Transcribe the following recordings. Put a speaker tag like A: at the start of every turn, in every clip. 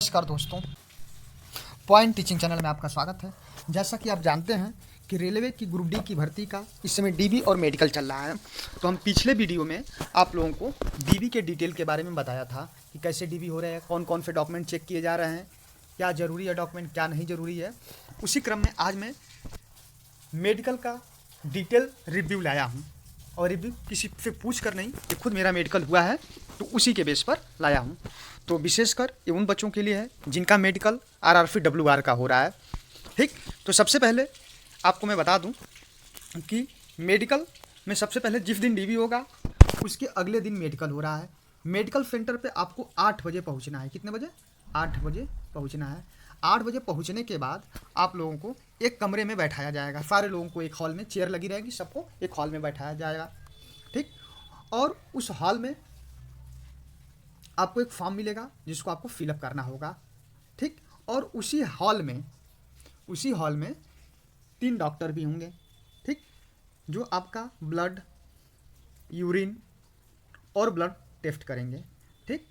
A: नमस्कार दोस्तों, point teaching channel में आपका स्वागत है। जैसा कि आप जानते हैं कि रेलवे की ग्रुप डी की भर्ती का इस समय डीबी और मेडिकल चल रहा है। तो हम पिछले वीडियो में आप लोगों को डीबी के डिटेल के बारे में बताया था कि कैसे डीबी हो रहे हैं, कौन कौन से डॉक्यूमेंट चेक किए जा रहे हैं, क्या ज़रूरी है डॉक्यूमेंट, क्या नहीं ज़रूरी है। उसी क्रम में आज मैं मेडिकल का डिटेल रिव्यू लाया हूँ, और रिव्यू किसी से पूछ कर नहीं, ये खुद मेरा मेडिकल हुआ है तो उसी के बेस पर लाया हूँ। तो विशेषकर ये उन बच्चों के लिए है जिनका मेडिकल आरआरएफ डब्ल्यूआर का हो रहा है। ठीक, तो सबसे पहले आपको मैं बता दूं कि मेडिकल में सबसे पहले जिस दिन डीबी होगा उसके अगले दिन मेडिकल हो रहा है। मेडिकल सेंटर पे आपको 8 बजे पहुंचना है। कितने बजे? 8 बजे पहुंचना है। 8 बजे पहुंचने के बाद आप लोगों को एक कमरे में बैठाया जाएगा। सारे लोगों को एक हॉल में चेयर लगी रहेगी, सबको एक हॉल में बैठाया जाएगा। ठीक, और उस हॉल में आपको एक फॉर्म मिलेगा जिसको आपको फिलअप करना होगा। ठीक, और उसी हॉल में 3 डॉक्टर भी होंगे। ठीक, जो आपका ब्लड, यूरिन और ब्लड टेस्ट करेंगे। ठीक,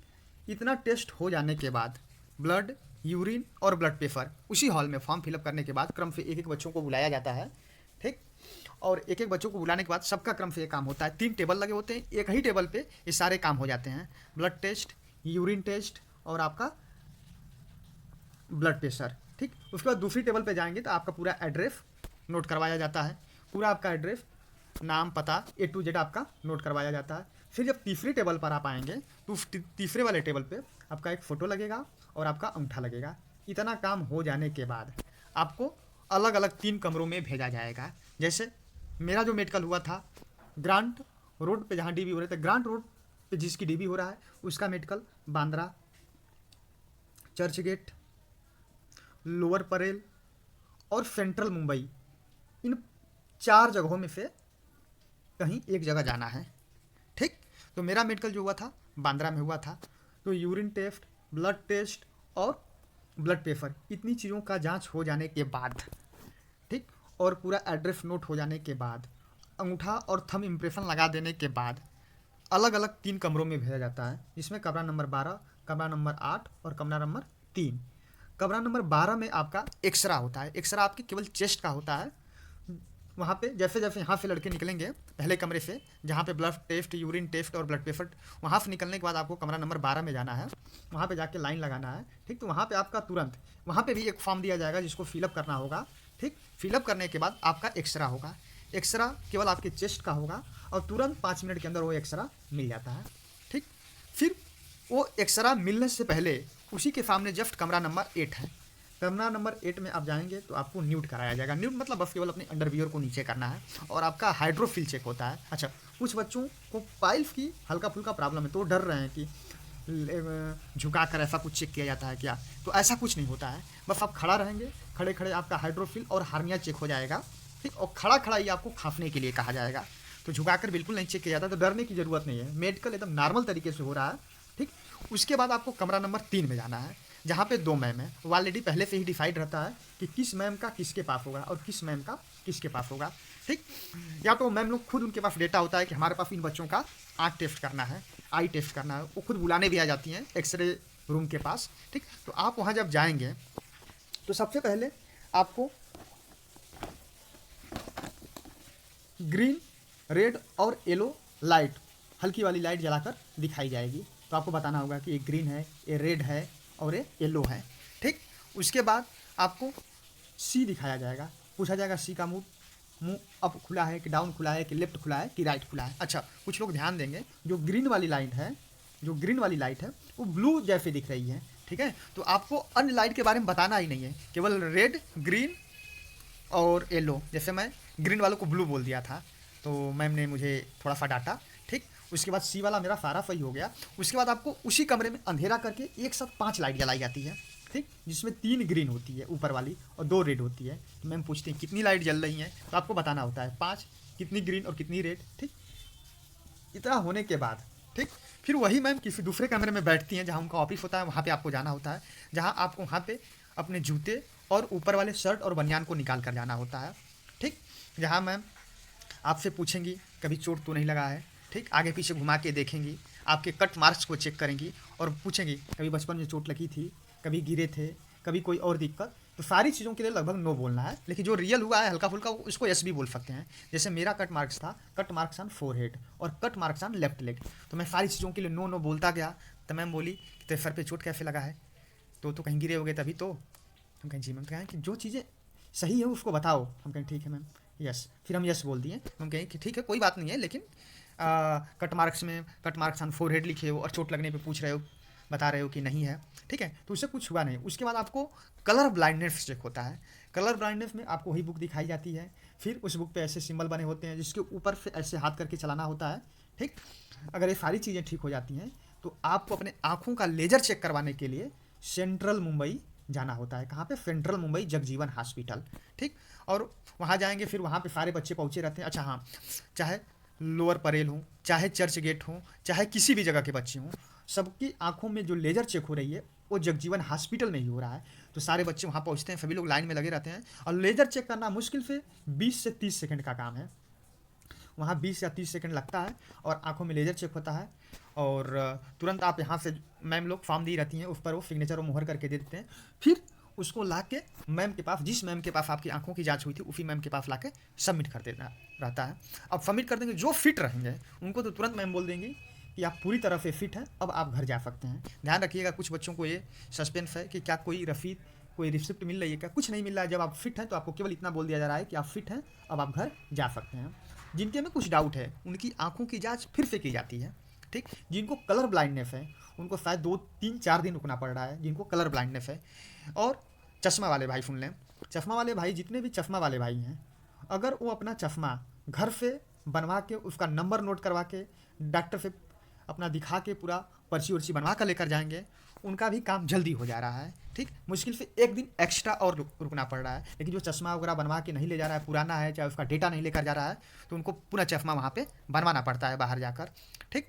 A: इतना टेस्ट हो जाने के बाद ब्लड, यूरिन और ब्लड प्रेशर उसी हॉल में फॉर्म फिलअप करने के बाद क्रम से एक एक बच्चों को बुलाया जाता है। ठीक, और एक एक बच्चों को बुलाने के बाद सबका क्रम से ये काम होता है। 3 टेबल लगे होते हैं, एक ही टेबल पे ये सारे काम हो जाते हैं। ब्लड टेस्ट, यूरिन टेस्ट और आपका ब्लड प्रेशर। ठीक, उसके बाद दूसरी टेबल पे जाएंगे तो आपका पूरा एड्रेस नोट करवाया जाता है। पूरा आपका एड्रेस, नाम, पता A to Z आपका नोट करवाया जाता है। फिर जब तीसरी टेबल पर आप आएंगे तो उस तीसरे वाले टेबल पे आपका एक फ़ोटो लगेगा और आपका अंगूठा लगेगा। इतना काम हो जाने के बाद आपको अलग अलग 3 कमरों में भेजा जाएगा। जैसे मेरा जो मेडिकल हुआ था ग्रांट रोड पे, जहाँ डीबी हो रहे थे, ग्रांट रोड पे जिसकी डीबी हो रहा है उसका medical Bandra, Churchgate, Lower Parel और सेंट्रल मुंबई, इन 4 जगहों में से कहीं एक जगह जाना है। ठीक, तो मेरा मेडिकल जो हुआ था बांद्रा में हुआ था। तो यूरिन टेस्ट, ब्लड टेस्ट और ब्लड प्रेशर, इतनी चीज़ों का जांच हो जाने के बाद, ठीक, और पूरा एड्रेस नोट हो जाने के बाद, अंगूठा और थंब इम्प्रेशन लगा देने के बाद अलग अलग 3 कमरों में भेजा जाता है, जिसमें कमरा नंबर 12, कमरा नंबर 8 और कमरा नंबर 3। कमरा नंबर 12 में आपका एक्सरा होता है। एक्सरा आपके केवल चेस्ट का होता है। वहाँ पे जैसे जैसे यहाँ से लड़के निकलेंगे पहले कमरे से, जहाँ पे ब्लड टेस्ट, यूरिन टेस्ट और ब्लड प्रेशर, वहाँ से निकलने के बाद आपको कमरा नंबर 12 में जाना है। वहाँ पे जाके लाइन लगाना है। ठीक, तो वहाँ पे आपका तुरंत वहाँ पे भी एक फॉर्म दिया जाएगा जिसको फिलअप करना होगा। ठीक, फिलअप करने के बाद आपका एक्सरा होगा। एक्सरा केवल आपके चेस्ट का होगा और तुरंत 5 मिनट के अंदर वो एक्सरा मिल जाता है। ठीक, फिर वो एक्सरा मिलने से पहले उसी के सामने जस्ट कमरा नंबर 8 है। कमरा नंबर 8 में आप जाएंगे तो आपको न्यूट कराया जाएगा। न्यूट मतलब बस केवल अपने अंडरवियर को नीचे करना है और आपका हाइड्रोफिल चेक होता है। अच्छा, कुछ बच्चों को पाइल्स की हल्का फुल्का प्रॉब्लम है तो डर रहे हैं कि झुका कर ऐसा कुछ चेक किया जाता है क्या, तो ऐसा कुछ नहीं होता है। बस आप खड़ा रहेंगे, खड़े खड़े आपका हाइड्रोफिल और हार्निया चेक हो जाएगा। ठीक, और खड़ा खड़ा ही आपको खांसने के लिए कहा जाएगा। तो झुकाकर बिल्कुल नहीं चेक किया जाता, तो डरने की ज़रूरत नहीं है। मेडिकल एकदम नॉर्मल तरीके से हो रहा है। ठीक, उसके बाद आपको कमरा नंबर 3 में जाना है, जहाँ पे 2 मैम है। ऑलरेडी पहले से ही डिसाइड रहता है कि किस मैम का किसके पास होगा और किस मैम का किसके पास होगा। ठीक, या तो मैम लोग खुद, उनके पास डेटा होता है कि हमारे पास इन बच्चों का आँख टेस्ट करना है, आई टेस्ट करना है, वो खुद बुलाने भी आ जाती हैं एक्सरे रूम के पास। ठीक, तो आप वहाँ जब जाएंगे तो सबसे पहले आपको ग्रीन, रेड और येलो लाइट, हल्की वाली लाइट जलाकर दिखाई जाएगी। तो आपको बताना होगा कि ये ग्रीन है, ये रेड है और ये येलो है। ठीक, उसके बाद आपको सी दिखाया जाएगा। पूछा जाएगा सी का मुंह अप खुला है कि डाउन खुला है कि लेफ्ट खुला है कि राइट खुला है। अच्छा, कुछ लोग ध्यान देंगे, जो ग्रीन वाली लाइट है वो ब्लू जैसे दिख रही है। ठीक है, तो आपको अन्य लाइट के बारे में बताना ही नहीं है, केवल रेड, ग्रीन और येलो। जैसे मैं ग्रीन वालों को ब्लू बोल दिया था तो मैम ने मुझे थोड़ा सा डांटा। ठीक, उसके बाद सी वाला मेरा सारा सही हो गया। उसके बाद आपको उसी कमरे में अंधेरा करके एक साथ 5 लाइट जलाई जाती है। ठीक, जिसमें 3 ग्रीन होती है ऊपर वाली और 2 रेड होती है। तो मैम पूछते हैं कितनी लाइट जल रही हैं, तो आपको बताना होता है 5, कितनी ग्रीन और कितनी रेड। ठीक, इतना होने के बाद ठीक, फिर वही मैम किसी दूसरे कमरे में बैठती हैं जहाँ उनका ऑफिस होता है। वहाँ पर आपको जाना होता है, जहाँ आपको वहाँ पर अपने जूते और ऊपर वाले शर्ट और बनियान को निकाल कर जाना होता है। ठीक, जहाँ मैम आपसे पूछेंगी कभी चोट तो नहीं लगा है। ठीक, आगे पीछे घुमा के देखेंगी, आपके कट मार्क्स को चेक करेंगी और पूछेंगी कभी बचपन में चोट लगी थी कभी गिरे थे, कभी कोई और दिक्कत, तो सारी चीज़ों के लिए लगभग नो बोलना है। लेकिन जो रियल हुआ है हल्का फुल्का उसको यस भी बोल सकते हैं। जैसे मेरा कट मार्क्स था, कट मार्क्स ऑन फोरहेड और cut marks on left leg, तो मैं सारी चीज़ों के लिए नो नो बोलता गया। तो मैम बोली कि तेरे सर पे चोट कैसे लगा है, तो कहीं गिरे होगे तभी तो। हम कहें जी मैम। कहें कि जो चीज़ें सही है उसको बताओ। हम कहें ठीक है मैम, यस। फिर हम यस बोल दिए। हम कहें कि ठीक है कोई बात नहीं है, लेकिन कट मार्क्स में कट मार्क्स ऑन फोरहेड लिखे हो और चोट लगने पे पूछ रहे हो, बता रहे हो कि नहीं है, ठीक है, तो उससे कुछ हुआ नहीं। उसके बाद आपको कलर ब्लाइंडनेस चेक होता है। कलर ब्लाइंडनेस में आपको वही बुक दिखाई जाती है, फिर उस बुक पे ऐसे सिंबल बने होते हैं जिसके ऊपर से ऐसे हाथ करके चलाना होता है, ठीक। अगर ये सारी चीज़ें ठीक हो जाती हैं तो आपको अपने आँखों का लेजर चेक करवाने के लिए सेंट्रल मुंबई जाना होता है। कहाँ पे? सेंट्रल मुंबई जगजीवन हॉस्पिटल, ठीक। और वहाँ जाएंगे, फिर वहाँ पे सारे बच्चे पहुँचे रहते हैं। अच्छा हाँ, चाहे लोअर परेल हो, चाहे चर्च गेट हो, चाहे किसी भी जगह के बच्चे हों, सबकी आंखों में जो लेजर चेक हो रही है वो जगजीवन हॉस्पिटल में ही हो रहा है। तो सारे बच्चे वहाँ पहुँचते हैं, सभी लोग लाइन में लगे रहते हैं और लेजर चेक करना मुश्किल से 20 से 30 सेकंड का काम है। वहाँ 20 या 30 सेकंड लगता है और आंखों में लेजर चेक होता है और तुरंत आप यहाँ से, मैम लोग फॉर्म दी रहती हैं, उस पर वो सिग्नेचर और मुहर करके दे देते हैं। फिर उसको ला के मैम के पास, जिस मैम के पास आपकी आंखों की जांच हुई थी उसी मैम के पास ला के सबमिट कर देना रहता है। अब सबमिट कर देंगे, जो फिट रहेंगे उनको तो तुरंत मैम बोल देंगी कि आप पूरी तरह से फिट हैं, अब आप घर जा सकते हैं। ध्यान रखिएगा, कुछ बच्चों को ये सस्पेंस है कि क्या कोई रसीद, कोई रिसिप्ट मिल रही है क्या? कुछ नहीं मिल रहा है। जब आप फिट हैं तो आपको केवल इतना बोल दिया जा रहा है कि आप फिट हैं, अब आप घर जा सकते हैं। जिनके में कुछ डाउट है उनकी आंखों की जांच फिर से की जाती है, ठीक। जिनको कलर ब्लाइंडनेस है उनको शायद 2-3-4 दिन रुकना पड़ रहा है, जिनको कलर ब्लाइंडनेस है। और चश्मा वाले भाई सुन लें, चश्मा वाले भाई, जितने भी चश्मा वाले भाई हैं, अगर वो अपना चश्मा घर से बनवा के उसका नंबर नोट करवा के डॉक्टर से अपना दिखा के पूरा पर्ची वर्ची बनवा कर लेकर जाएंगे, उनका भी काम जल्दी हो जा रहा है, ठीक। मुश्किल से 1 दिन एक्स्ट्रा और रुकना पड़ रहा है। लेकिन जो चश्मा वगैरह बनवा के नहीं ले जा रहा है, पुराना है, चाहे उसका डेटा नहीं लेकर जा रहा है, तो उनको पूरा चश्मा वहाँ पे बनवाना पड़ता है बाहर जाकर, ठीक।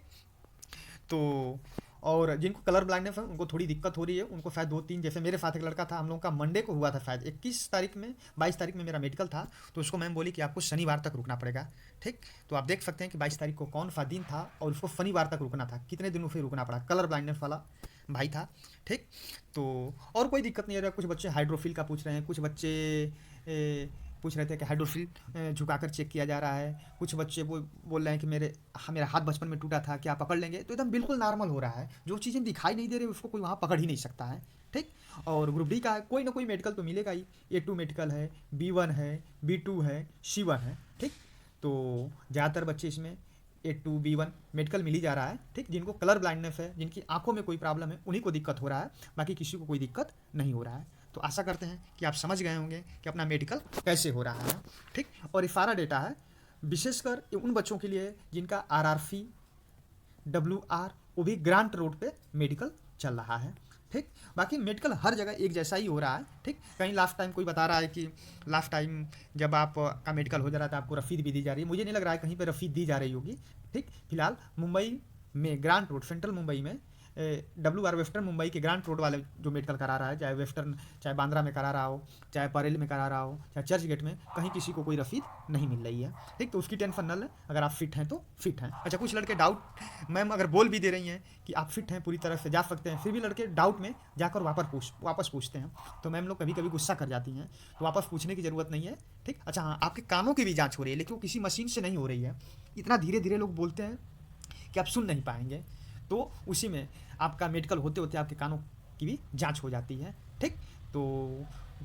A: तो और जिनको कलर ब्लाइंडनेस है उनको थोड़ी दिक्कत हो रही है, उनको शायद 2-3, जैसे मेरे साथ एक लड़का था, हम लोगों का मंडे को हुआ था, शायद 21 तारीख में, 22 तारीख में मेरा मेडिकल था, तो उसको मैम बोली कि आपको शनिवार तक रुकना पड़ेगा, ठीक। तो आप देख सकते हैं कि 22 तारीख को कौन सा दिन था और उसको शनिवार तक रुकना था। कितने दिनों से रुकना पड़ा, कलर ब्लाइंडनेस वाला भाई था, ठीक। तो और कोई दिक्कत नहीं है। रहा कुछ बच्चे हाइड्रोफिल का पूछ रहे हैं, कुछ बच्चे पूछ रहे थे कि हाइड्रोफिल झुकाकर चेक किया जा रहा है, कुछ बच्चे वो बोल रहे हैं कि मेरा हाथ बचपन में टूटा था, क्या पकड़ लेंगे? तो एकदम बिल्कुल नॉर्मल हो रहा है। जो चीज़ें दिखाई नहीं दे रही उसको कोई वहाँ पकड़ ही नहीं सकता है, ठीक। और ग्रुप डी का है, कोई ना कोई मेडिकल तो मिलेगा ही। A2 मेडिकल है, B1 है, B2 है, C1 है, ठीक। तो ज़्यादातर बच्चे इसमें A2 B1 मेडिकल मिल ही जा रहा है, ठीक। जिनको कलर ब्लाइंडनेस है, जिनकी आंखों में कोई प्रॉब्लम है, उन्हीं को दिक्कत हो रहा है, बाकी किसी को कोई दिक्कत नहीं हो रहा है। तो आशा करते हैं कि आप समझ गए होंगे कि अपना मेडिकल कैसे हो रहा है, ठीक। और ये सारा डेटा है विशेषकर उन बच्चों के लिए जिनका RRC WR वो भी ग्रांट रोड पे मेडिकल चल रहा है, ठीक। बाकी मेडिकल हर जगह एक जैसा ही हो रहा है, ठीक। कहीं लास्ट टाइम कोई बता रहा है कि लास्ट टाइम जब आपका मेडिकल हो जा रहा था आपको रसीद भी दी जा रही है। मुझे नहीं लग रहा है कहीं पे रसीद दी जा रही होगी, ठीक। फिलहाल मुंबई में ग्रांट रोड, सेंट्रल मुंबई में WR वेस्टर्न मुंबई के ग्रांट रोड वाले जो मेडिकल करा रहा है, चाहे वेस्टर्न, चाहे बांद्रा में करा रहा हो, चाहे परेल में करा रहा हो, चाहे चर्च गेट में, कहीं किसी को कोई रसीद नहीं मिल रही है, ठीक। तो उसकी टेंशन न लें, अगर आप फिट हैं तो फिट हैं। अच्छा, कुछ लड़के डाउट, मैम अगर बोल भी दे रही हैं कि आप फिट हैं, पूरी तरह से जा सकते हैं, फिर भी लड़के डाउट में जाकर वापस पूछते हैं, तो मैम लोग कभी कभी गुस्सा कर जाती हैं, तो वापस पूछने की ज़रूरत नहीं है, ठीक। अच्छा हाँ, आपके कानों की भी जाँच हो रही है, लेकिन वो किसी मशीन से नहीं हो रही है। इतना धीरे धीरे लोग बोलते हैं कि आप सुन नहीं पाएंगे, तो उसी में आपका मेडिकल होते होते आपके कानों की भी जांच हो जाती है, ठीक। तो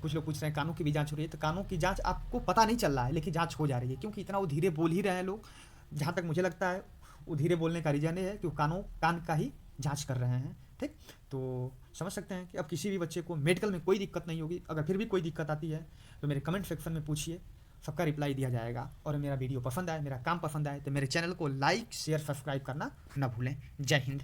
A: कुछ लोग पूछ रहे हैं कानों की भी जांच हो रही है, तो कानों की जांच आपको पता नहीं चल रहा है, लेकिन जांच हो जा रही है, क्योंकि इतना वो धीरे बोल ही रहे हैं लोग। जहाँ तक मुझे लगता है वो धीरे बोलने का रीज़न है कि वो कान का ही जाँच कर रहे हैं, ठीक। तो समझ सकते हैं कि अब किसी भी बच्चे को मेडिकल में कोई दिक्कत नहीं होगी। अगर फिर भी कोई दिक्कत आती है तो मेरे कमेंट सेक्शन में पूछिए, सबका रिप्लाई दिया जाएगा। और मेरा वीडियो पसंद आए, मेरा काम पसंद आए, तो मेरे चैनल को लाइक शेयर सब्सक्राइब करना ना भूलें। जय हिंद।